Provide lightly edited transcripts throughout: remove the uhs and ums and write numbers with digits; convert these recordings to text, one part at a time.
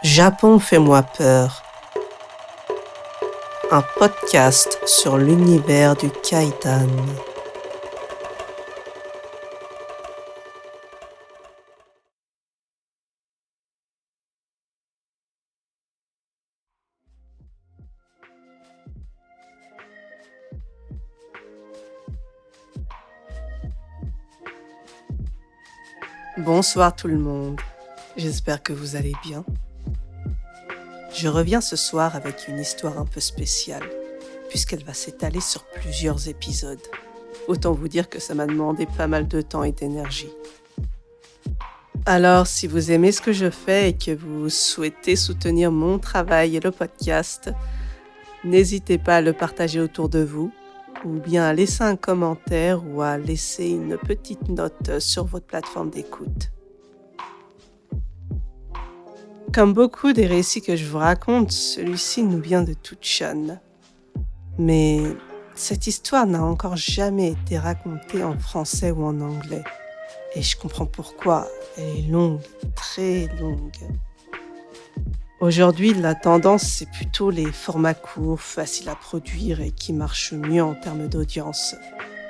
Japon fais-moi peur. Un podcast sur l'univers du Kaidan. Bonsoir tout le monde, j'espère que vous allez bien. Je reviens ce soir avec une histoire un peu spéciale, puisqu'elle va s'étaler sur plusieurs épisodes. Autant vous dire que ça m'a demandé pas mal de temps et d'énergie. Alors, si vous aimez ce que je fais et que vous souhaitez soutenir mon travail et le podcast, n'hésitez pas à le partager autour de vous, ou bien à laisser un commentaire ou à laisser une petite note sur votre plateforme d'écoute. Comme beaucoup des récits que je vous raconte, celui-ci nous vient de toute jeune. Mais cette histoire n'a encore jamais été racontée en français ou en anglais. Et je comprends pourquoi. Elle est longue, très longue. Aujourd'hui, la tendance, c'est plutôt les formats courts, faciles à produire et qui marchent mieux en termes d'audience.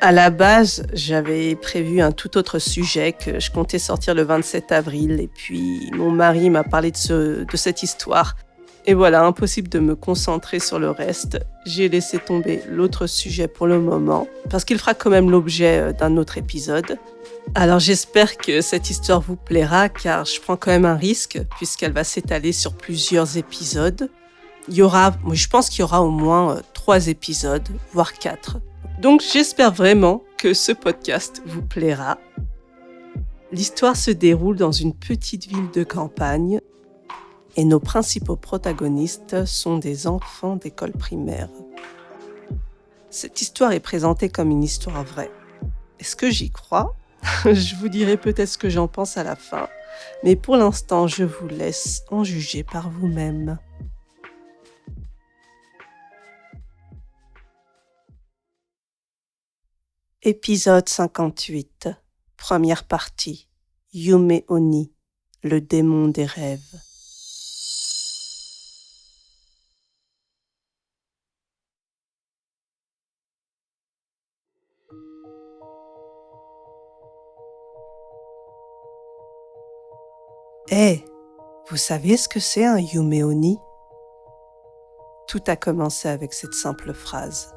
À la base, j'avais prévu un tout autre sujet que je comptais sortir le 27 avril et puis mon mari m'a parlé de cette histoire. Et voilà, impossible de me concentrer sur le reste. J'ai laissé tomber l'autre sujet pour le moment parce qu'il fera quand même l'objet d'un autre épisode. Alors j'espère que cette histoire vous plaira car je prends quand même un risque puisqu'elle va s'étaler sur plusieurs épisodes. Je pense qu'il y aura au moins 3 épisodes, voire 4. Donc j'espère vraiment que ce podcast vous plaira. L'histoire se déroule dans une petite ville de campagne et nos principaux protagonistes sont des enfants d'école primaire. Cette histoire est présentée comme une histoire vraie. Est-ce que j'y crois ? Je vous dirai peut-être ce que j'en pense à la fin, mais pour l'instant, je vous laisse en juger par vous-même. Épisode 58, première partie, Yume Oni, le démon des rêves. Vous savez ce que c'est un Yume Oni ? Tout a commencé avec cette simple phrase.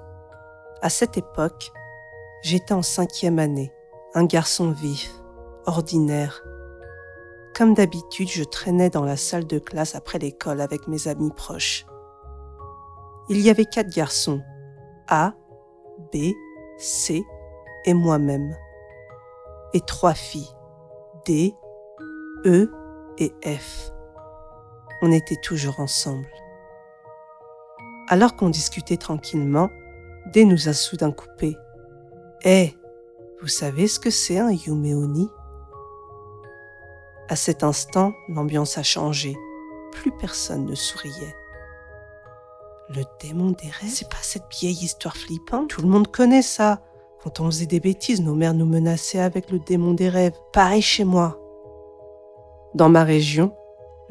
À cette époque, j'étais en 5e année, un garçon vif, ordinaire. Comme d'habitude, je traînais dans la salle de classe après l'école avec mes amis proches. Il y avait 4 garçons, A, B, C et moi-même. Et 3 filles, D, E et F. On était toujours ensemble. Alors qu'on discutait tranquillement, D nous a soudain coupés. Vous savez ce que c'est un Yume Oni ? À cet instant, l'ambiance a changé. Plus personne ne souriait. Le démon des rêves ? C'est pas cette vieille histoire flippante ? Tout le monde connaît ça. Quand on faisait des bêtises, nos mères nous menaçaient avec le démon des rêves. Pareil chez moi. Dans ma région,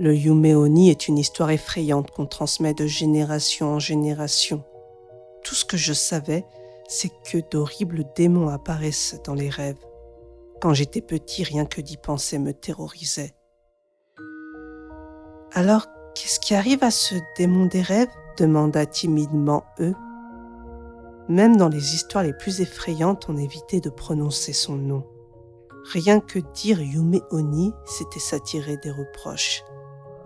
le Yume Oni est une histoire effrayante qu'on transmet de génération en génération. Tout ce que je savais, c'est que d'horribles démons apparaissent dans les rêves. Quand j'étais petit, rien que d'y penser me terrorisait. Alors, qu'est-ce qui arrive à ce démon des rêves ? Demanda timidement E. Même dans les histoires les plus effrayantes, on évitait de prononcer son nom. Rien que dire Yume Oni, c'était s'attirer des reproches.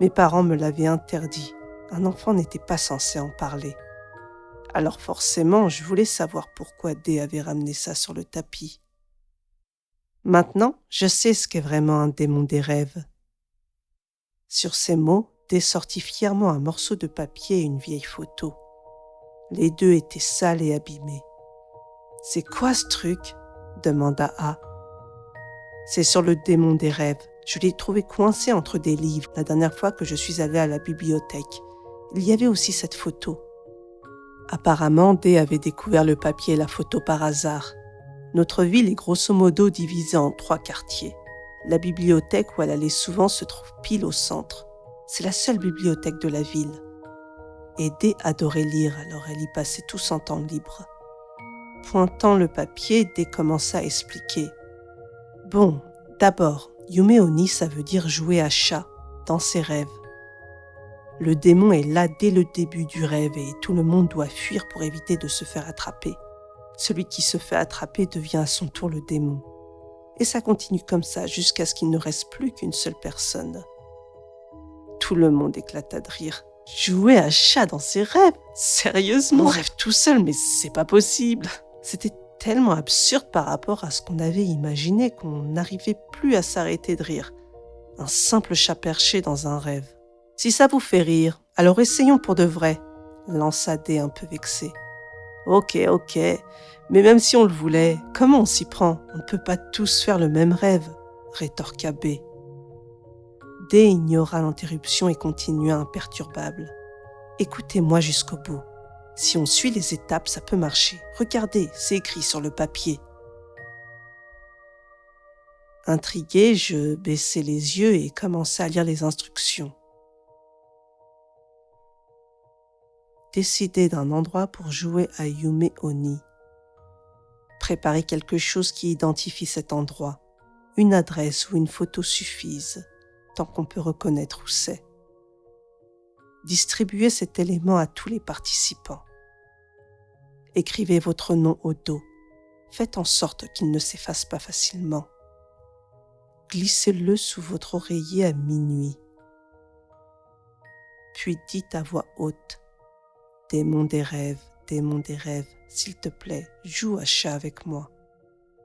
Mes parents me l'avaient interdit. Un enfant n'était pas censé en parler. Alors forcément, je voulais savoir pourquoi D avait ramené ça sur le tapis. Maintenant, je sais ce qu'est vraiment un démon des rêves. Sur ces mots, D sortit fièrement un morceau de papier et une vieille photo. Les deux étaient sales et abîmés. « C'est quoi ce truc ?» demanda A. « C'est sur le démon des rêves. Je l'ai trouvé coincé entre des livres la dernière fois que je suis allée à la bibliothèque. Il y avait aussi cette photo. » Apparemment, D avait découvert le papier et la photo par hasard. Notre ville est grosso modo divisée en 3 quartiers. La bibliothèque où elle allait souvent se trouve pile au centre. C'est la seule bibliothèque de la ville. Et Dé adorait lire, alors elle y passait tout son temps libre. Pointant le papier, Dé commença à expliquer. Bon, d'abord, Yume Oni, ça veut dire jouer à chat, dans ses rêves. Le démon est là dès le début du rêve et tout le monde doit fuir pour éviter de se faire attraper. Celui qui se fait attraper devient à son tour le démon. Et ça continue comme ça jusqu'à ce qu'il ne reste plus qu'une seule personne. Tout le monde éclata de rire. Jouer à chat dans ses rêves? Sérieusement? On rêve tout seul, mais c'est pas possible. C'était tellement absurde par rapport à ce qu'on avait imaginé qu'on n'arrivait plus à s'arrêter de rire. Un simple chat perché dans un rêve. Si ça vous fait rire, alors essayons pour de vrai, lança Dé un peu vexé. Ok, mais même si on le voulait, comment on s'y prend? On ne peut pas tous faire le même rêve, rétorqua B. Dé ignora l'interruption et continua imperturbable. Écoutez-moi jusqu'au bout. Si on suit les étapes, ça peut marcher. Regardez, c'est écrit sur le papier. Intrigué, je baissai les yeux et commençai à lire les instructions. Décidez d'un endroit pour jouer à Yume Oni. Préparez quelque chose qui identifie cet endroit. Une adresse ou une photo suffisent, tant qu'on peut reconnaître où c'est. Distribuez cet élément à tous les participants. Écrivez votre nom au dos. Faites en sorte qu'il ne s'efface pas facilement. Glissez-le sous votre oreiller à minuit. Puis dites à voix haute. Démon des rêves, s'il te plaît, joue à chat avec moi.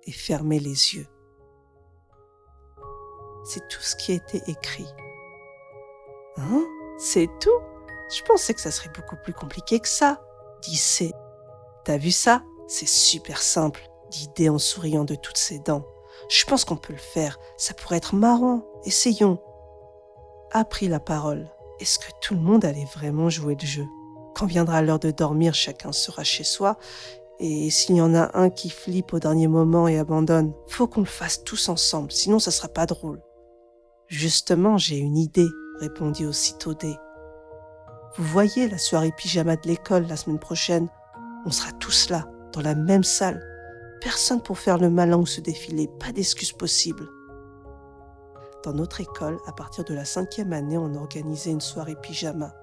Et fermez les yeux. C'est tout ce qui a été écrit. Hein? C'est tout? Je pensais que ça serait beaucoup plus compliqué que ça, dit C. T'as vu ça? C'est super simple, dit D en souriant de toutes ses dents. Je pense qu'on peut le faire, ça pourrait être marrant, essayons. A pris la parole. Est-ce que tout le monde allait vraiment jouer le jeu? Quand viendra l'heure de dormir, chacun sera chez soi. Et s'il y en a un qui flippe au dernier moment et abandonne, faut qu'on le fasse tous ensemble, sinon ça sera pas drôle. Justement, j'ai une idée, répondit aussitôt D. Vous voyez la soirée pyjama de l'école la semaine prochaine? On sera tous là, dans la même salle. Personne pour faire le malin ou se défiler, pas d'excuses possibles. Dans notre école, à partir de la 5e année, on organisait une soirée pyjama.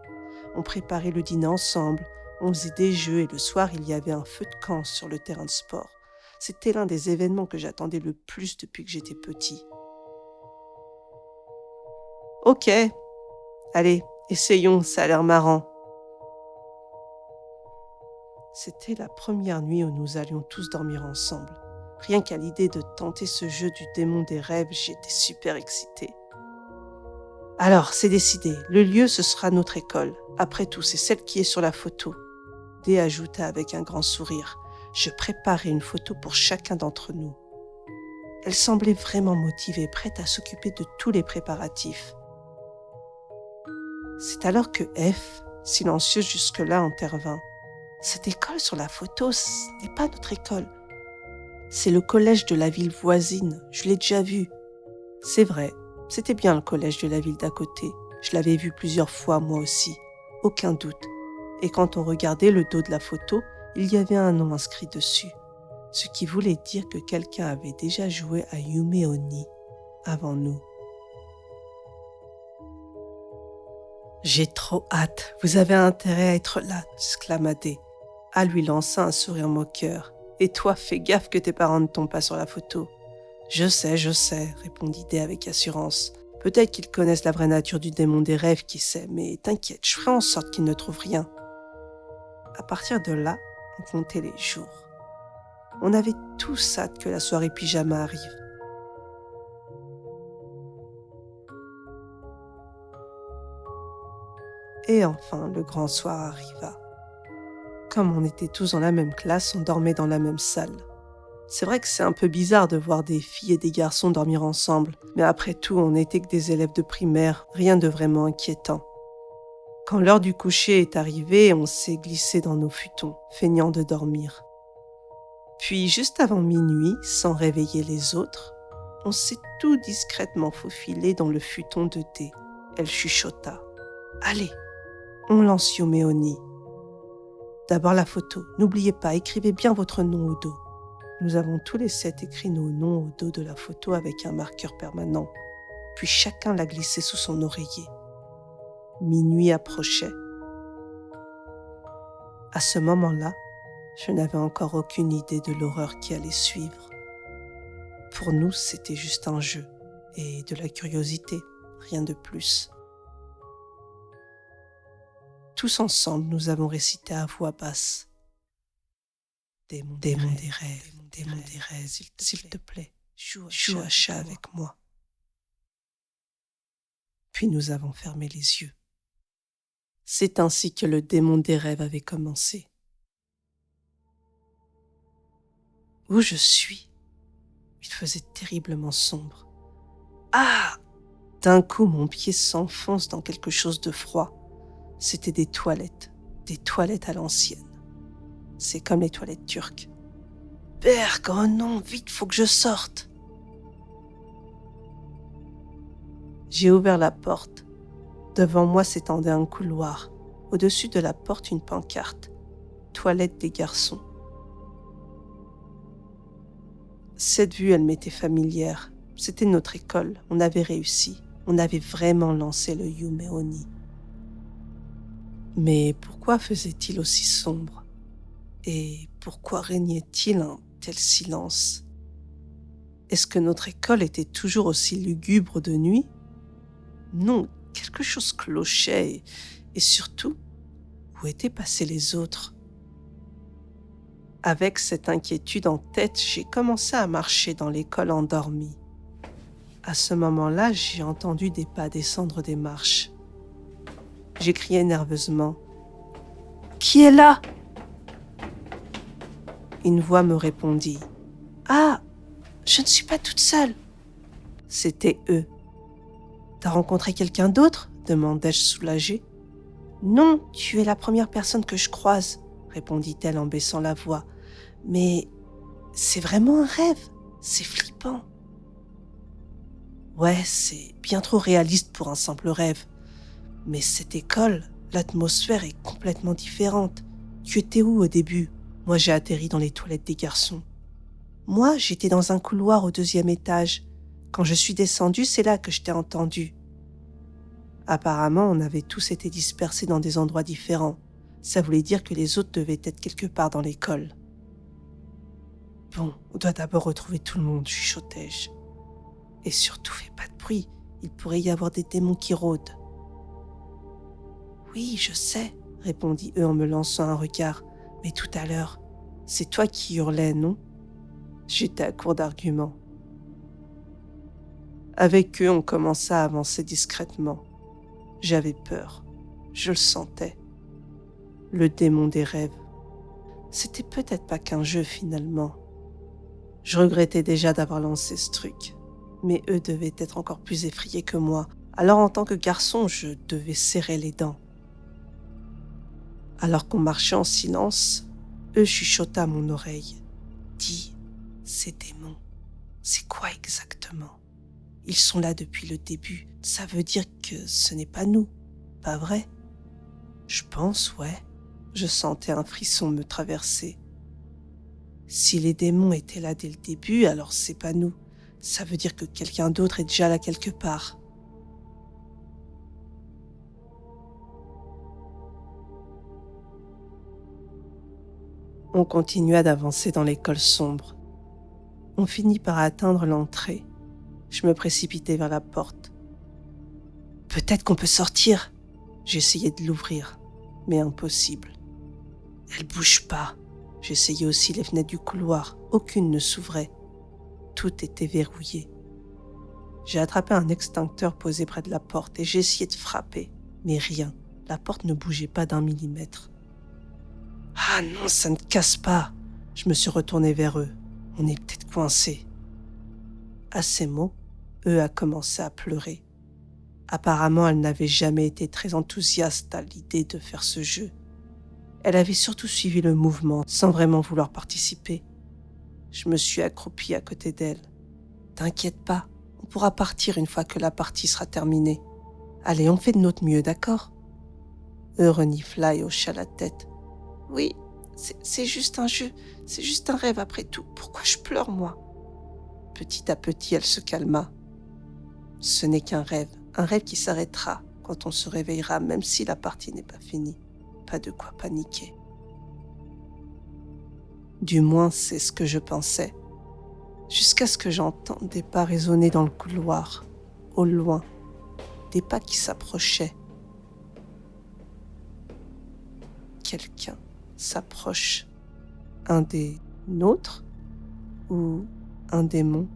On préparait le dîner ensemble, on faisait des jeux et le soir, il y avait un feu de camp sur le terrain de sport. C'était l'un des événements que j'attendais le plus depuis que j'étais petit. Ok, allez, essayons, ça a l'air marrant. C'était la première nuit où nous allions tous dormir ensemble. Rien qu'à l'idée de tenter ce jeu du démon des rêves, j'étais super excitée. Alors, c'est décidé, le lieu ce sera notre école. Après tout, c'est celle qui est sur la photo. D ajouta avec un grand sourire. Je préparais une photo pour chacun d'entre nous. Elle semblait vraiment motivée, prête à s'occuper de tous les préparatifs. C'est alors que F, silencieuse jusque-là, intervint. Cette école sur la photo, ce n'est pas notre école. C'est le collège de la ville voisine, je l'ai déjà vu. C'est vrai, c'était bien le collège de la ville d'à côté. Je l'avais vu plusieurs fois, moi aussi, aucun doute. Et quand on regardait le dos de la photo, il y avait un nom inscrit dessus. Ce qui voulait dire que quelqu'un avait déjà joué à Yume Oni avant nous. J'ai trop hâte, vous avez intérêt à être là, exclama D. A lui lança un sourire moqueur. Et toi, fais gaffe que tes parents ne tombent pas sur la photo. Je sais, répondit D avec assurance. Peut-être qu'ils connaissent la vraie nature du démon des rêves, qui sait, mais t'inquiète, je ferai en sorte qu'ils ne trouvent rien. À partir de là, on comptait les jours. On avait tous hâte que la soirée pyjama arrive. Et enfin, le grand soir arriva. Comme on était tous dans la même classe, on dormait dans la même salle. C'est vrai que c'est un peu bizarre de voir des filles et des garçons dormir ensemble, mais après tout, on n'était que des élèves de primaire, rien de vraiment inquiétant. Quand l'heure du coucher est arrivée, on s'est glissé dans nos futons, feignant de dormir. Puis, juste avant minuit, sans réveiller les autres, on s'est tout discrètement faufilé dans le futon de D. Elle chuchota. Allez, on lance Yumeoni. D'abord la photo. N'oubliez pas, écrivez bien votre nom au dos. Nous avons tous les 7 écrit nos noms au dos de la photo avec un marqueur permanent. Puis chacun l'a glissé sous son oreiller. Minuit approchait. À ce moment-là, je n'avais encore aucune idée de l'horreur qui allait suivre. Pour nous, c'était juste un jeu et de la curiosité, rien de plus. Tous ensemble, nous avons récité à voix basse. Démon des rêves, démon des rêves, s'il te plaît, joue à chat avec moi. Puis nous avons fermé les yeux. C'est ainsi que le démon des rêves avait commencé. Où je suis? Il faisait terriblement sombre. Ah! D'un coup, mon pied s'enfonce dans quelque chose de froid. C'était des toilettes à l'ancienne. C'est comme les toilettes turques. Berg, oh non, vite, faut que je sorte. J'ai ouvert la porte. Devant moi s'étendait un couloir. Au-dessus de la porte, une pancarte. Toilette des garçons. Cette vue, elle m'était familière. C'était notre école. On avait réussi. On avait vraiment lancé le Yumeoni. Mais pourquoi faisait-il aussi sombre? Et pourquoi régnait-il un tel silence? Est-ce que notre école était toujours aussi lugubre de nuit? Non, quelque chose clochait et surtout, où étaient passés les autres? Avec cette inquiétude en tête, j'ai commencé à marcher dans l'école endormie. À ce moment-là, j'ai entendu des pas descendre des marches. J'ai crié nerveusement. « Qui est là ?» Une voix me répondit. « Ah, je ne suis pas toute seule. » C'était eux. « T'as rencontré quelqu'un d'autre ?» demandai-je soulagée. « Non, tu es la première personne que je croise, » répondit-elle en baissant la voix. « Mais c'est vraiment un rêve, c'est flippant. » Ouais, c'est bien trop réaliste pour un simple rêve. Mais cette école, l'atmosphère est complètement différente. Tu étais où au début? Moi, j'ai atterri dans les toilettes des garçons. Moi, j'étais dans un couloir au 2e étage. Quand je suis descendue, c'est là que je t'ai entendu. Apparemment, on avait tous été dispersés dans des endroits différents. Ça voulait dire que les autres devaient être quelque part dans l'école. Bon, on doit d'abord retrouver tout le monde, chuchotai-je. Et surtout, fais pas de bruit, il pourrait y avoir des démons qui rôdent. Oui, je sais, répondit-eux en me lançant un regard. Mais tout à l'heure, c'est toi qui hurlais, non? J'étais à court d'arguments. Avec eux, on commença à avancer discrètement. J'avais peur, je le sentais. Le démon des rêves. C'était peut-être pas qu'un jeu finalement. Je regrettais déjà d'avoir lancé ce truc. Mais eux devaient être encore plus effrayés que moi. Alors en tant que garçon, je devais serrer les dents. Alors qu'on marchait en silence, eux chuchotaient à mon oreille. « Dis, ces démons, c'est quoi exactement? Ils sont là depuis le début. Ça veut dire que ce n'est pas nous, pas vrai? » Je pense, ouais. Je sentais un frisson me traverser. Si les démons étaient là dès le début, alors c'est pas nous. Ça veut dire que quelqu'un d'autre est déjà là quelque part. On continua d'avancer dans l'école sombre. On finit par atteindre l'entrée. Je me précipitai vers la porte. Peut-être qu'on peut sortir. J'essayais de l'ouvrir, mais impossible. Elle bouge pas. J'essayais aussi les fenêtres du couloir. Aucune ne s'ouvrait. Tout était verrouillé. J'ai attrapé un extincteur posé près de la porte et j'ai essayé de frapper, mais rien. La porte ne bougeait pas d'1 millimètre. Ah non, ça ne casse pas. Je me suis retourné vers eux. On est peut-être coincés. À ces mots, eux a commencé à pleurer. Apparemment, elle n'avait jamais été très enthousiaste à l'idée de faire ce jeu. Elle avait surtout suivi le mouvement sans vraiment vouloir participer. Je me suis accroupie à côté d'elle. « T'inquiète pas, on pourra partir une fois que la partie sera terminée. Allez, on fait de notre mieux, d'accord ?» renifla et hocha la tête. Oui, c'est juste un jeu, c'est juste un rêve après tout. Pourquoi je pleure, moi? Petit à petit, elle se calma. Ce n'est qu'un rêve qui s'arrêtera quand on se réveillera, même si la partie n'est pas finie. Pas de quoi paniquer. Du moins, c'est ce que je pensais. Jusqu'à ce que j'entende des pas résonner dans le couloir, au loin, des pas qui s'approchaient. Quelqu'un s'approche. Un des nôtres ou un démon?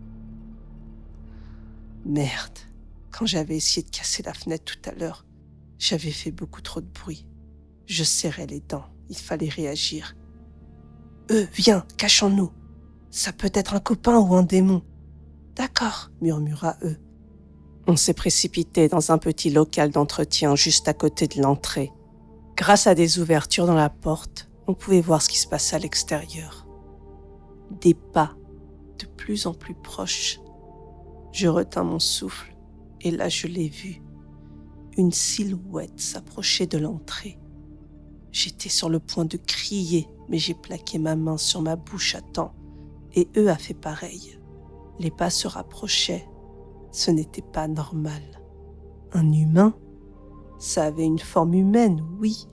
Merde, quand j'avais essayé de casser la fenêtre tout à l'heure, j'avais fait beaucoup trop de bruit. Je serrais les dents, il fallait réagir. Viens, cachons-nous. Ça peut être un copain ou un démon. D'accord, murmura On s'est précipité dans un petit local d'entretien juste à côté de l'entrée. Grâce à des ouvertures dans la porte, on pouvait voir ce qui se passait à l'extérieur. Des pas de plus en plus proches. Je retins mon souffle et là je l'ai vu. Une silhouette s'approchait de l'entrée. J'étais sur le point de crier, mais j'ai plaqué ma main sur ma bouche à temps et a fait pareil. Les pas se rapprochaient. Ce n'était pas normal. Un humain? Ça avait une forme humaine, oui,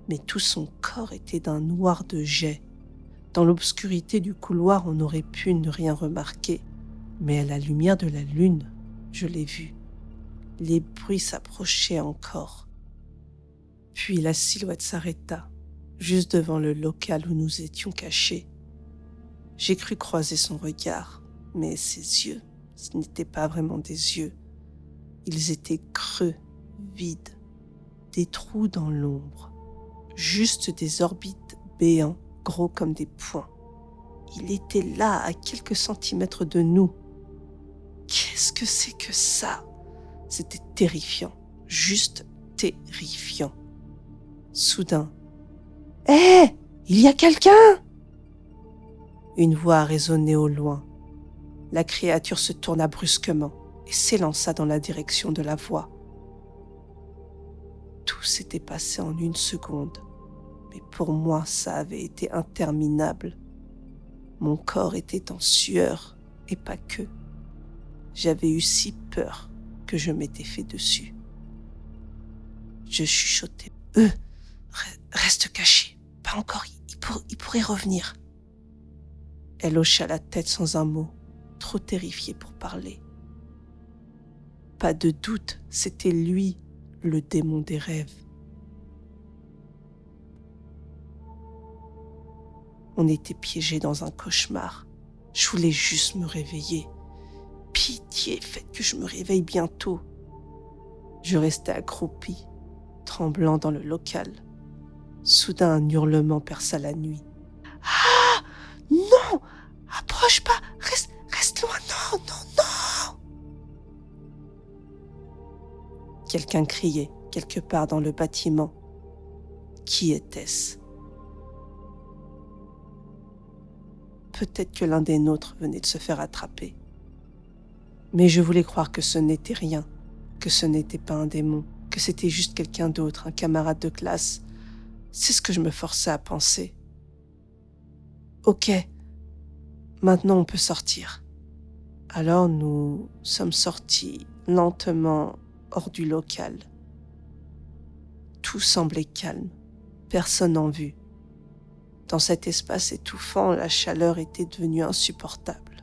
mais tout son corps était d'un noir de jais. Dans l'obscurité du couloir, on aurait pu ne rien remarquer, mais à la lumière de la lune, je l'ai vu. Les bruits s'approchaient encore. Puis la silhouette s'arrêta, juste devant le local où nous étions cachés. J'ai cru croiser son regard, mais ses yeux, ce n'étaient pas vraiment des yeux. Ils étaient creux, vides, des trous dans l'ombre, juste des orbites béants, gros comme des poings. Il était là, à quelques centimètres de nous. Qu'est-ce que c'est que ça? C'était terrifiant, juste terrifiant. Soudain, « Hé, il y a quelqu'un !» Une voix a résonné au loin. La créature se tourna brusquement et s'élança dans la direction de la voix. Tout s'était passé en une seconde, mais pour moi, ça avait été interminable. Mon corps était en sueur, et pas que. J'avais eu si peur que je m'étais fait dessus. Je chuchotais. Reste caché, pas encore, il pourrait revenir. » Elle hocha la tête sans un mot, trop terrifiée pour parler. Pas de doute, c'était lui, le démon des rêves. On était piégés dans un cauchemar. Je voulais juste me réveiller. Pitié, faites que je me réveille bientôt. Je restais accroupi, tremblant dans le local. Soudain, un hurlement perça la nuit. « Ah! Non! Approche pas! Reste loin! Non, non, non !» Quelqu'un criait, quelque part dans le bâtiment. Qui était-ce? Peut-être que l'un des nôtres venait de se faire attraper. Mais je voulais croire que ce n'était rien, que ce n'était pas un démon, que c'était juste quelqu'un d'autre, un camarade de classe. C'est ce que je me forçais à penser. Ok, maintenant on peut sortir. Alors nous sommes sortis lentement hors du local. Tout semblait calme, personne en vue. Dans cet espace étouffant, la chaleur était devenue insupportable.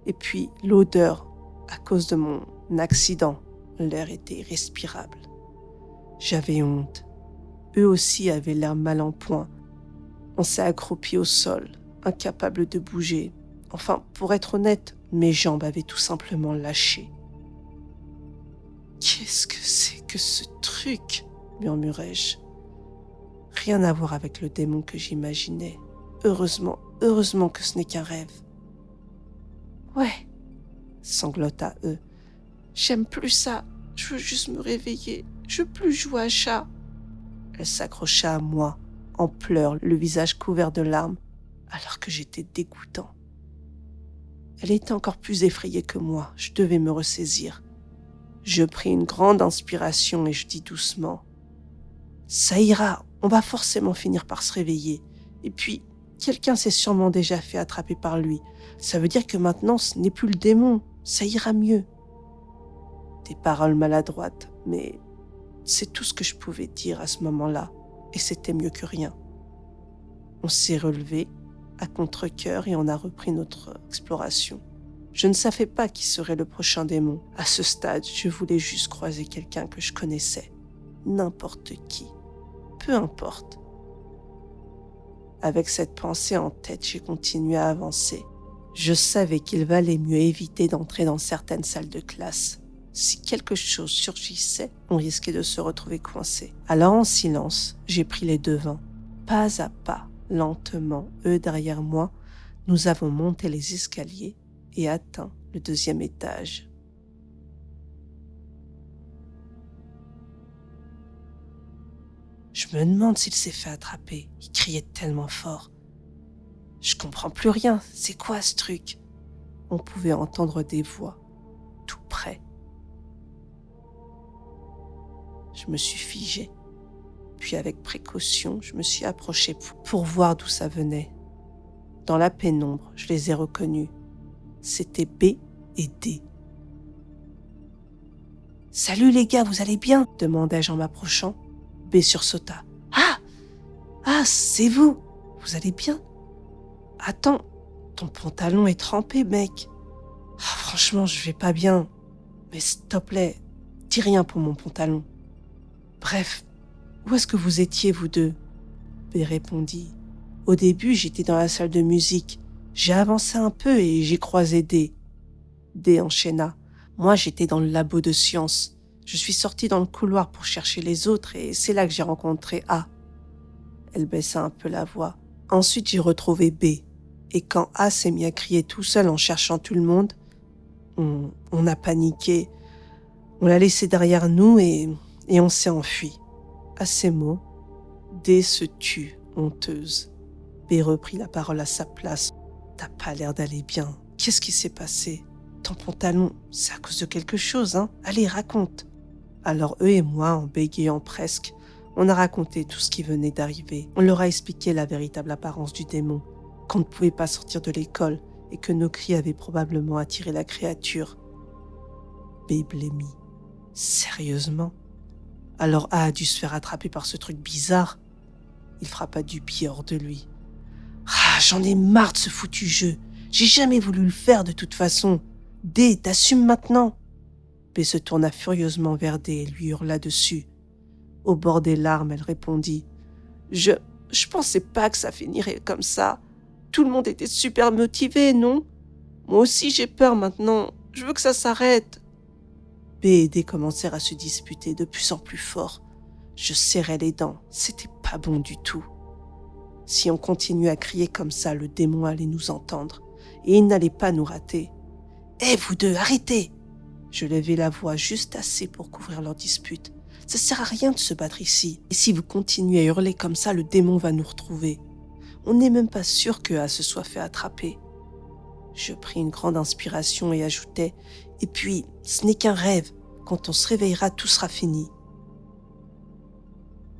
Et puis l'odeur, à cause de mon accident, l'air était irrespirable. J'avais honte. Eux aussi avaient l'air mal en point. On s'est accroupis au sol, incapables de bouger. Enfin, pour être honnête, mes jambes avaient tout simplement lâché. « Qu'est-ce que c'est que ce truc ?» murmurai-je. Rien à voir avec le démon que j'imaginais. Heureusement que ce n'est qu'un rêve. « Ouais, » sanglota J'aime plus ça. Je veux juste me réveiller. Je veux plus jouer à chat. » Elle s'accrocha à moi, en pleurs, le visage couvert de larmes, alors que j'étais dégoûtant. Elle était encore plus effrayée que moi. Je devais me ressaisir. Je pris une grande inspiration et je dis doucement Ça ira, on va forcément finir par se réveiller. Et puis, quelqu'un s'est sûrement déjà fait attraper par lui. Ça veut dire que maintenant, ce n'est plus le démon, ça ira mieux. » Des paroles maladroites, mais c'est tout ce que je pouvais dire à ce moment-là, et c'était mieux que rien. On s'est relevé à contre-cœur et on a repris notre exploration. Je ne savais pas qui serait le prochain démon. À ce stade, je voulais juste croiser quelqu'un que je connaissais. N'importe qui. Peu importe. Avec cette pensée en tête, j'ai continué à avancer. Je savais qu'il valait mieux éviter d'entrer dans certaines salles de classe. Si quelque chose surgissait, on risquait de se retrouver coincé. Alors en silence, j'ai pris les devants. Pas à pas, lentement, eux derrière moi, nous avons monté les escaliers et atteint le 2e étage. Je me demande s'il s'est fait attraper. Il criait tellement fort. Je comprends plus rien. C'est quoi ce truc? On pouvait entendre des voix, tout près. Je me suis figée. Puis avec précaution, je me suis approchée pour voir d'où ça venait. Dans la pénombre, je les ai reconnus. C'était B et D. « Salut les gars, vous allez bien ?» demandai-je en m'approchant. B sursauta. « Ah, c'est vous. Vous allez bien? Attends, ton pantalon est trempé, mec. Franchement, je vais pas bien. Mais s'il te plaît, dis rien pour mon pantalon. Bref, où est-ce que vous étiez, vous deux ?» B répondit. « Au début, j'étais dans la salle de musique. J'ai avancé un peu et j'ai croisé D. » D enchaîna. « Moi, j'étais dans le labo de sciences. Je suis sortie dans le couloir pour chercher les autres et c'est là que j'ai rencontré A. » Elle baissa un peu la voix. Ensuite, j'ai retrouvé B. Et quand A s'est mis à crier tout seul en cherchant tout le monde, on a paniqué. On l'a laissé derrière nous et on s'est enfui. À ces mots, D se tut, honteuse. B reprit la parole à sa place. « T'as pas l'air d'aller bien. Qu'est-ce qui s'est passé? Ton pantalon, c'est à cause de quelque chose, hein? Allez, raconte. » Alors eux et moi, en bégayant presque, on a raconté tout ce qui venait d'arriver. On leur a expliqué la véritable apparence du démon, qu'on ne pouvait pas sortir de l'école et que nos cris avaient probablement attiré la créature. B blêmit. Sérieusement? Alors A a dû se faire attraper par ce truc bizarre. Il frappa du pied hors de lui. Ah, j'en ai marre de ce foutu jeu. J'ai jamais voulu le faire de toute façon. D, t'assumes maintenant. B se tourna furieusement vers D et lui hurla dessus. Au bord des larmes, elle répondit. Je pensais pas que ça finirait comme ça. Tout le monde était super motivé, non? Moi aussi j'ai peur maintenant. Je veux que ça s'arrête. B et D commencèrent à se disputer de plus en plus fort. Je serrais les dents. C'était pas bon du tout. Si on continuait à crier comme ça, le démon allait nous entendre. Et il n'allait pas nous rater. « Hé, vous deux, arrêtez !» Je levai la voix juste assez pour couvrir leur dispute. « Ça sert à rien de se battre ici. Et si vous continuez à hurler comme ça, le démon va nous retrouver. On n'est même pas sûr que A se soit fait attraper. » Je pris une grande inspiration et ajoutai « Et puis, ce n'est qu'un rêve. Quand on se réveillera, tout sera fini. »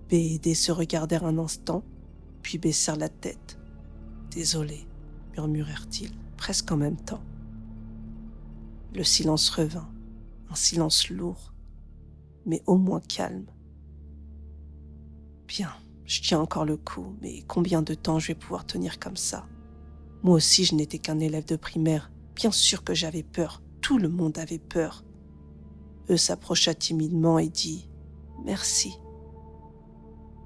B et D se regardèrent un instant, puis baissèrent la tête. « Désolé, » murmurèrent-ils, presque en même temps. Le silence revint, un silence lourd, mais au moins calme. Bien, je tiens encore le coup, mais combien de temps je vais pouvoir tenir comme ça? Moi aussi, je n'étais qu'un élève de primaire. Bien sûr que j'avais peur, tout le monde avait peur. Eux s'approcha timidement et dit « Merci ».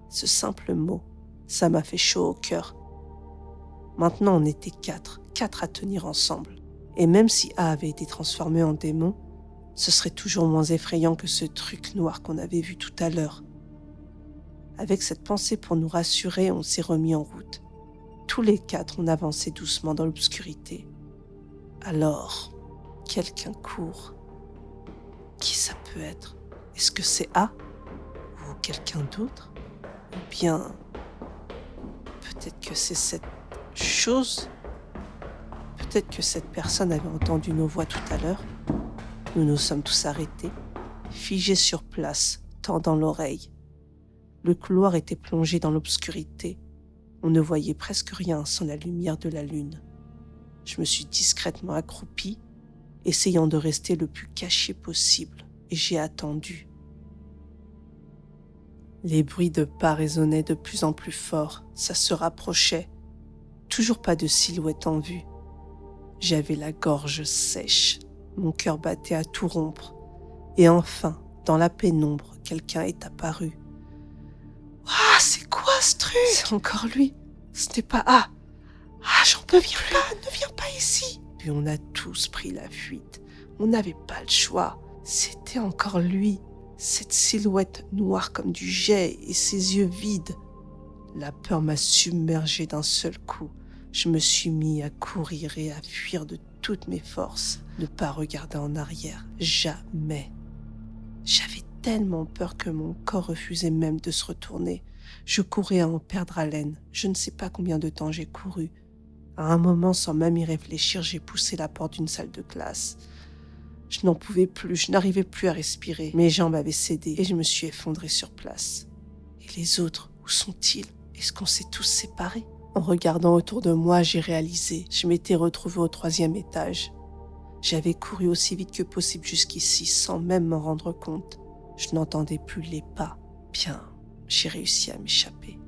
Ce simple mot, ça m'a fait chaud au cœur. Maintenant, on était quatre à tenir ensemble. Et même si A avait été transformé en démon, ce serait toujours moins effrayant que ce truc noir qu'on avait vu tout à l'heure. Avec cette pensée pour nous rassurer, on s'est remis en route. Tous les quatre, on avançait doucement dans l'obscurité. Alors, quelqu'un court. Qui ça peut être? Est-ce que c'est A? Ou quelqu'un d'autre? Ou bien, peut-être que c'est cette chose? Peut-être que cette personne avait entendu nos voix tout à l'heure. Nous nous sommes tous arrêtés, figés sur place, tendant l'oreille. Le couloir était plongé dans l'obscurité. On ne voyait presque rien sans la lumière de la lune. Je me suis discrètement accroupie, essayant de rester le plus caché possible, et j'ai attendu. Les bruits de pas résonnaient de plus en plus fort, ça se rapprochait. Toujours pas de silhouette en vue. J'avais la gorge sèche, mon cœur battait à tout rompre. Et enfin, dans la pénombre, quelqu'un est apparu. « Ah, c'est quoi ce truc ?» C'est encore lui. Ce n'est pas... Ah, j'en peux plus. Ne viens pas ici. Puis on a tous pris la fuite. On n'avait pas le choix. C'était encore lui, cette silhouette noire comme du jet et ses yeux vides. La peur m'a submergé d'un seul coup. Je me suis mis à courir et à fuir de toutes mes forces. Ne pas regarder en arrière, jamais. J'avais tellement peur que mon corps refusait même de se retourner. Je courais à en perdre haleine. Je ne sais pas combien de temps j'ai couru. À un moment, sans même y réfléchir, j'ai poussé la porte d'une salle de classe. Je n'en pouvais plus, je n'arrivais plus à respirer. Mes jambes avaient cédé et je me suis effondrée sur place. Et les autres, où sont-ils? Est-ce qu'on s'est tous séparés? En regardant autour de moi, j'ai réalisé. Je m'étais retrouvée au 3e étage. J'avais couru aussi vite que possible jusqu'ici, sans même m'en rendre compte. Je n'entendais plus les pas. Bien, j'ai réussi à m'échapper.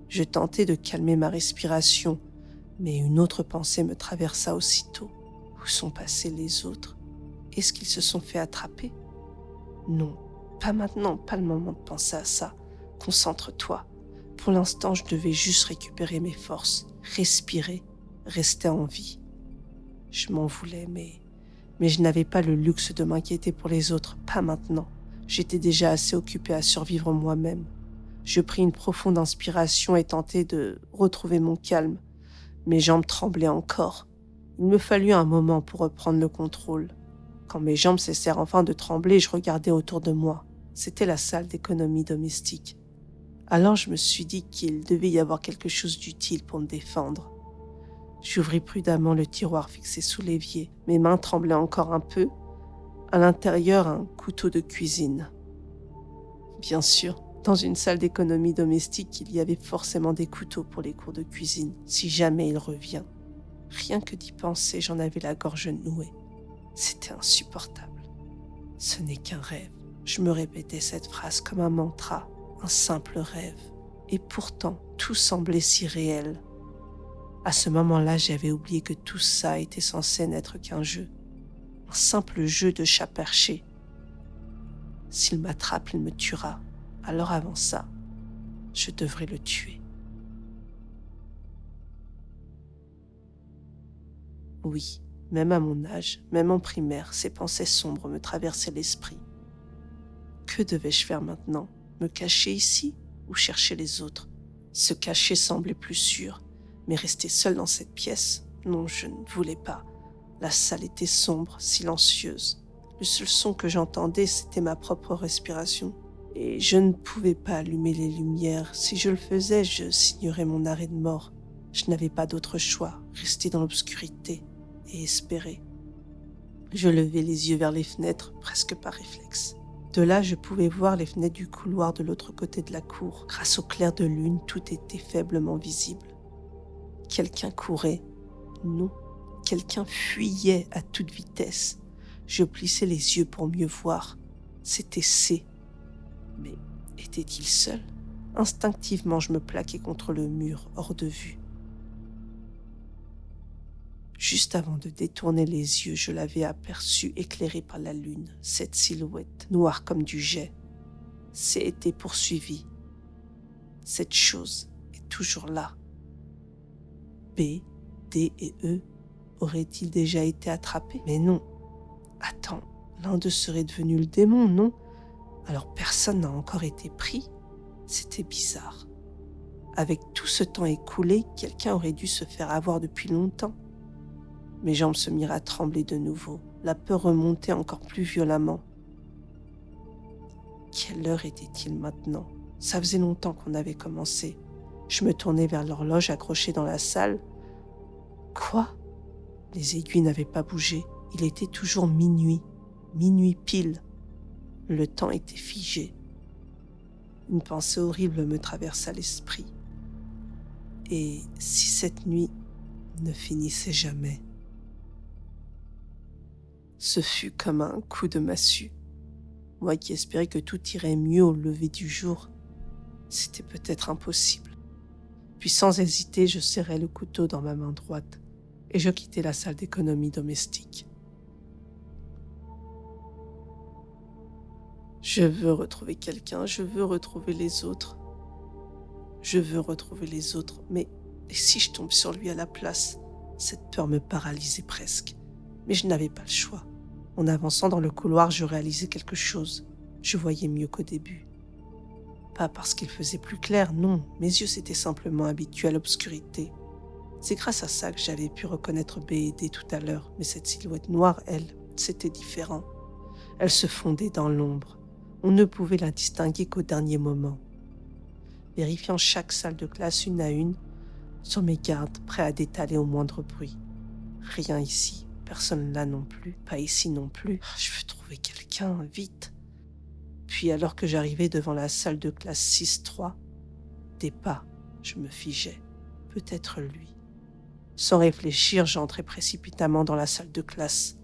Je tentais de calmer ma respiration, mais une autre pensée me traversa aussitôt. Où sont passés les autres? Est-ce qu'ils se sont fait attraper? Non, pas maintenant, pas le moment de penser à ça. Concentre-toi. Pour l'instant, je devais juste récupérer mes forces, respirer, rester en vie. Je m'en voulais, mais je n'avais pas le luxe de m'inquiéter pour les autres, pas maintenant. J'étais déjà assez occupée à survivre moi-même. Je pris une profonde inspiration et tentai de retrouver mon calme. Mes jambes tremblaient encore. Il me fallut un moment pour reprendre le contrôle. Quand mes jambes cessèrent enfin de trembler, je regardais autour de moi. C'était la salle d'économie domestique. Alors je me suis dit qu'il devait y avoir quelque chose d'utile pour me défendre. J'ouvris prudemment le tiroir fixé sous l'évier. Mes mains tremblaient encore un peu. À l'intérieur, un couteau de cuisine. Bien sûr, dans une salle d'économie domestique, il y avait forcément des couteaux pour les cours de cuisine, si jamais il revient. Rien que d'y penser, j'en avais la gorge nouée. C'était insupportable. Ce n'est qu'un rêve. Je me répétais cette phrase comme un mantra, un simple rêve. Et pourtant, tout semblait si réel. À ce moment-là, j'avais oublié que tout ça était censé n'être qu'un jeu. Un simple jeu de chat perché. S'il m'attrape, il me tuera. Alors avant ça, je devrais le tuer. Oui, même à mon âge, même en primaire, ces pensées sombres me traversaient l'esprit. Que devais-je faire maintenant? Me cacher ici ou chercher les autres? Se cacher semblait plus sûr. Mais rester seule dans cette pièce, non, je ne voulais pas. La salle était sombre, silencieuse. Le seul son que j'entendais, c'était ma propre respiration. Et je ne pouvais pas allumer les lumières. Si je le faisais, je signerais mon arrêt de mort. Je n'avais pas d'autre choix, rester dans l'obscurité et espérer. Je levai les yeux vers les fenêtres, presque par réflexe. De là, je pouvais voir les fenêtres du couloir de l'autre côté de la cour. Grâce au clair de lune, tout était faiblement visible. Quelqu'un courait. Non, quelqu'un fuyait à toute vitesse. Je plissais les yeux pour mieux voir. C'était C. Mais était-il seul? Instinctivement, je me plaquai contre le mur, hors de vue. Juste avant de détourner les yeux, je l'avais aperçu éclairé par la lune, cette silhouette, noire comme du jet. C était poursuivi. Cette chose est toujours là. B, D et E auraient-ils déjà été attrapés? Mais non. Attends, l'un d'eux serait devenu le démon, non? Alors personne n'a encore été pris? C'était bizarre. Avec tout ce temps écoulé, quelqu'un aurait dû se faire avoir depuis longtemps. Mes jambes se mirent à trembler de nouveau. La peur remontait encore plus violemment. Quelle heure était-il maintenant? Ça faisait longtemps qu'on avait commencé. Je me tournai vers l'horloge accrochée dans la salle. Quoi? Les aiguilles n'avaient pas bougé. Il était toujours minuit. Minuit pile. Le temps était figé. Une pensée horrible me traversa l'esprit. Et si cette nuit ne finissait jamais? Ce fut comme un coup de massue. Moi qui espérais que tout irait mieux au lever du jour, c'était peut-être impossible. Puis sans hésiter, je serrai le couteau dans ma main droite et je quittai la salle d'économie domestique. Je veux retrouver quelqu'un, je veux retrouver les autres. Je veux retrouver les autres, mais et si je tombe sur lui à la place? Cette peur me paralysait presque. Mais je n'avais pas le choix. En avançant dans le couloir, je réalisais quelque chose. Je voyais mieux qu'au début. Pas parce qu'il faisait plus clair, non. Mes yeux s'étaient simplement habitués à l'obscurité. C'est grâce à ça que j'avais pu reconnaître B&D tout à l'heure. Mais cette silhouette noire, elle, c'était différent. Elle se fondait dans l'ombre. On ne pouvait la distinguer qu'au dernier moment. Vérifiant chaque salle de classe une à une, sur mes gardes, prêts à détaler au moindre bruit. Rien ici, personne là non plus, pas ici non plus. Je veux trouver quelqu'un, vite. Puis alors que j'arrivais devant la salle de classe 6-3, des pas, je me figeais. Peut-être lui. Sans réfléchir, j'entrais précipitamment dans la salle de classe.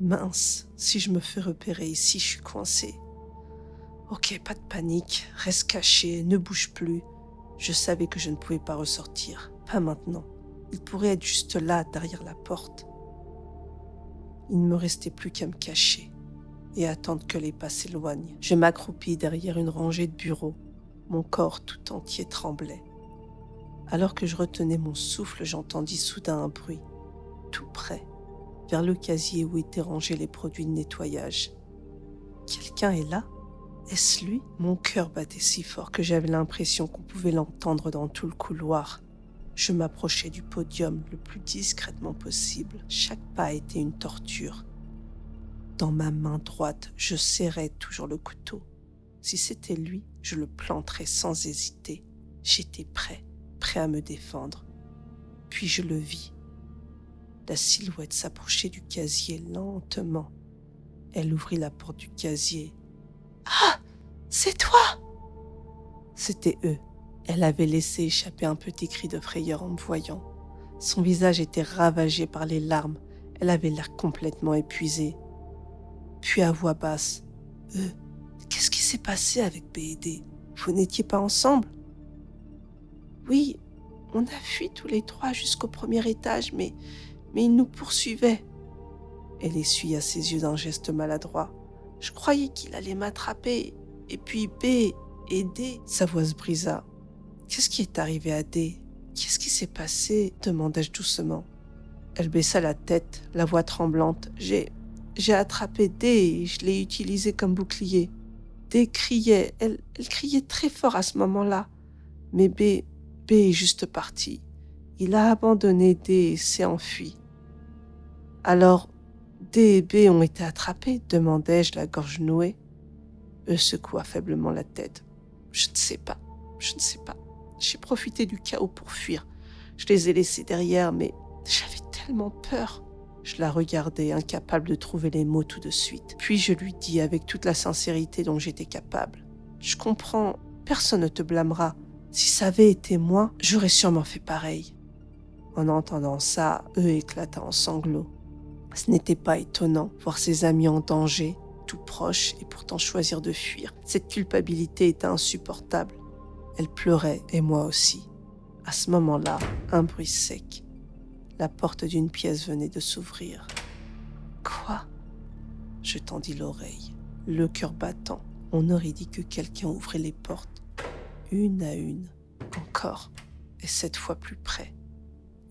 Mince, si je me fais repérer ici, je suis coincée. Ok, pas de panique, reste caché, ne bouge plus. Je savais que je ne pouvais pas ressortir, pas maintenant. Il pourrait être juste là, derrière la porte. Il ne me restait plus qu'à me cacher et attendre que les pas s'éloignent. Je m'accroupis derrière une rangée de bureaux. Mon corps tout entier tremblait. Alors que je retenais mon souffle, j'entendis soudain un bruit, tout près, vers le casier où étaient rangés les produits de nettoyage. Quelqu'un est là? Est-ce lui? Mon cœur battait si fort que j'avais l'impression qu'on pouvait l'entendre dans tout le couloir. Je m'approchais du podium le plus discrètement possible. Chaque pas était une torture. Dans ma main droite, je serrais toujours le couteau. Si c'était lui, je le planterais sans hésiter. J'étais prêt à me défendre. Puis je le vis. La silhouette s'approchait du casier lentement. Elle ouvrit la porte du casier. « Ah, c'est toi !» C'était eux. Elle avait laissé échapper un petit cri de frayeur en me voyant. Son visage était ravagé par les larmes. Elle avait l'air complètement épuisée. Puis à voix basse, « Qu'est-ce qui s'est passé avec B&D? Vous n'étiez pas ensemble ?»« Oui, on a fui tous les trois jusqu'au premier étage, mais il nous poursuivait. » Elle essuya ses yeux d'un geste maladroit. « Je croyais qu'il allait m'attraper. Et puis B et D. » Sa voix se brisa. « Qu'est-ce qui est arrivé à D? Qu'est-ce qui s'est passé ?» demandai-je doucement. Elle baissa la tête, la voix tremblante. J'ai attrapé D et je l'ai utilisé comme bouclier. D criait. Elle criait très fort à ce moment-là. Mais B est juste parti. Il a abandonné D et s'est enfui. Alors, D et B ont été attrapés, demandai-je, la gorge nouée. Eux secoua faiblement la tête. Je ne sais pas. J'ai profité du chaos pour fuir. Je les ai laissés derrière, mais j'avais tellement peur. Je la regardais, incapable de trouver les mots tout de suite. Puis je lui dis avec toute la sincérité dont j'étais capable. Je comprends, personne ne te blâmera. Si ça avait été moi, j'aurais sûrement fait pareil. En entendant ça, eux éclata en sanglots. Ce n'était pas étonnant, voir ses amis en danger, tout proches, et pourtant choisir de fuir. Cette culpabilité était insupportable. Elle pleurait, et moi aussi. À ce moment-là, un bruit sec. La porte d'une pièce venait de s'ouvrir. Quoi? Je tendis l'oreille, le cœur battant. On aurait dit que quelqu'un ouvrait les portes, une à une, encore, et cette fois plus près.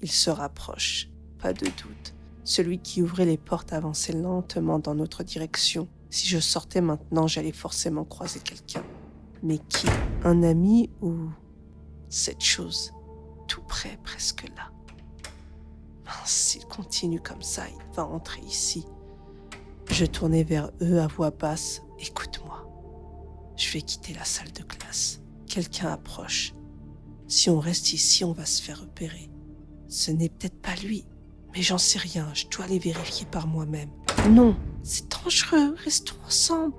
Il se rapproche, pas de doute. Celui qui ouvrait les portes avançait lentement dans notre direction. Si je sortais maintenant, j'allais forcément croiser quelqu'un. Mais qui? Un ami ou cette chose, tout près, presque là? Mince, s'il continue comme ça, il va entrer ici. Je tournai vers eux à voix basse. Écoute-moi, je vais quitter la salle de classe. Quelqu'un approche. Si on reste ici, on va se faire repérer. Ce n'est peut-être pas lui, mais j'en sais rien, je dois aller vérifier par moi-même. Non, c'est dangereux, restons ensemble.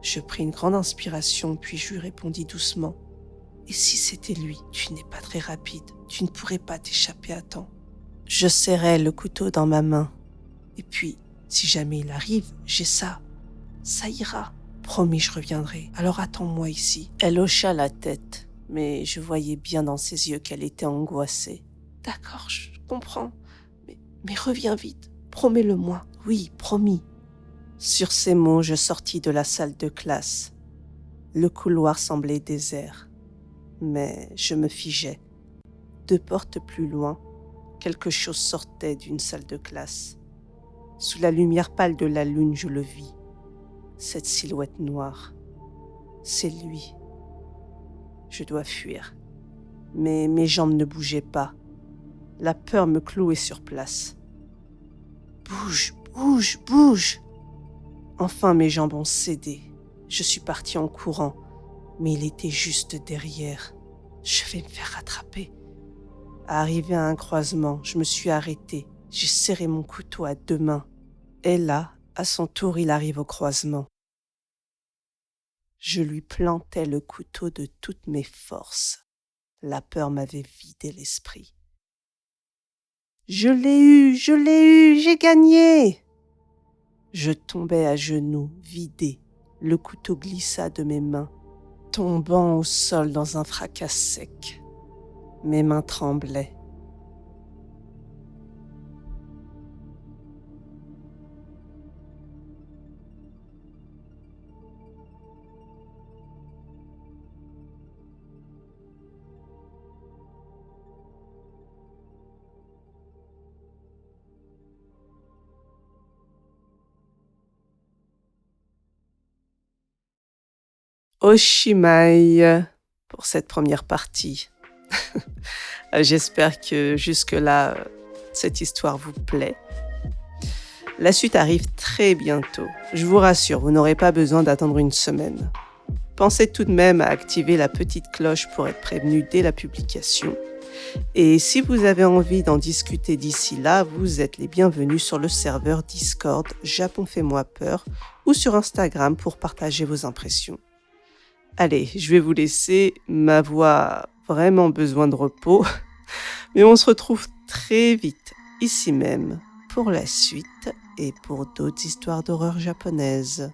Je pris une grande inspiration, puis je lui répondis doucement. « Et si c'était lui? Tu n'es pas très rapide, tu ne pourrais pas t'échapper à temps. » Je serrai le couteau dans ma main. « Et puis, si jamais il arrive, j'ai ça. Ça ira. Promis, je reviendrai. Alors attends-moi ici. » Elle hocha la tête, mais je voyais bien dans ses yeux qu'elle était angoissée. « D'accord, je comprends. Mais reviens vite. Promets-le-moi. Oui, promis. » Sur ces mots, je sortis de la salle de classe. Le couloir semblait désert, mais je me figeais. 2 portes plus loin, quelque chose sortait d'une salle de classe. Sous la lumière pâle de la lune, je le vis. Cette silhouette noire, c'est lui. Je dois fuir. Mais mes jambes ne bougeaient pas. La peur me clouait sur place. Bouge, bouge, bouge! Enfin, mes jambes ont cédé. Je suis partie en courant, mais il était juste derrière. Je vais me faire rattraper. Arrivé à un croisement, je me suis arrêtée. J'ai serré mon couteau à 2 mains. Et là, à son tour, il arrive au croisement. Je lui plantai le couteau de toutes mes forces. La peur m'avait vidé l'esprit. Je l'ai eu, j'ai gagné! Je tombai à genoux, vidé. Le couteau glissa de mes mains, tombant au sol dans un fracas sec. Mes mains tremblaient. Oshimai pour cette première partie. J'espère que jusque-là, cette histoire vous plaît. La suite arrive très bientôt. Je vous rassure, vous n'aurez pas besoin d'attendre une semaine. Pensez tout de même à activer la petite cloche pour être prévenu dès la publication. Et si vous avez envie d'en discuter d'ici là, vous êtes les bienvenus sur le serveur Discord Japon Fais-moi Peur ou sur Instagram pour partager vos impressions. Allez, je vais vous laisser, ma voix a vraiment besoin de repos, mais on se retrouve très vite ici même pour la suite et pour d'autres histoires d'horreur japonaises.